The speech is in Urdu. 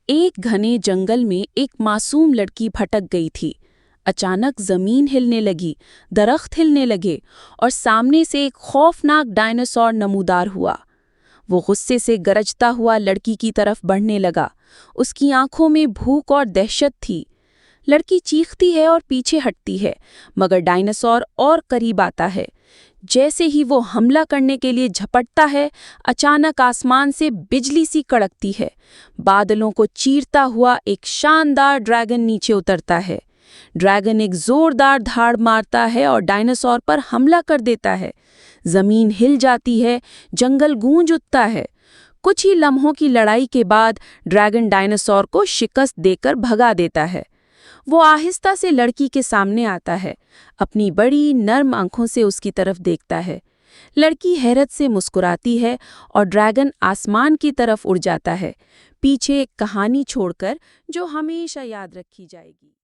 ایک گھنے جنگل میں ایک معصوم لڑکی بھٹک گئی تھی۔ اچانک زمین ہلنے لگی، درخت ہلنے لگے اور سامنے سے ایک خوفناک ڈائناسور نمودار ہوا۔ وہ غصے سے گرجتا ہوا لڑکی کی طرف بڑھنے لگا۔ اس کی آنکھوں میں بھوک اور دہشت تھی۔ لڑکی چیختی ہے اور پیچھے ہٹتی ہے، مگر ڈائناسور اور قریب آتا ہے۔ جیسے ہی وہ حملہ کرنے کے لیے جھپٹتا ہے، اچانک آسمان سے بجلی سی کڑکتی ہے۔ بادلوں کو چیرتا ہوا ایک شاندار ڈریگن نیچے اترتا ہے۔ ڈریگن ایک زوردار دھاڑ مارتا ہے اور ڈائناسور پر حملہ کر دیتا ہے۔ زمین ہل جاتی ہے، جنگل گونج اٹھتا ہے۔ کچھ ہی لمحوں کی لڑائی کے بعد ڈریگن ڈائناسور کو شکست دے کر بھگا دیتا ہے۔ وہ آہستہ سے لڑکی کے سامنے آتا ہے، اپنی بڑی نرم آنکھوں سے اس کی طرف دیکھتا ہے۔ لڑکی حیرت سے مسکراتی ہے اور ڈریگن آسمان کی طرف اڑ جاتا ہے، پیچھے ایک کہانی چھوڑ کر جو ہمیشہ یاد رکھی جائے گی۔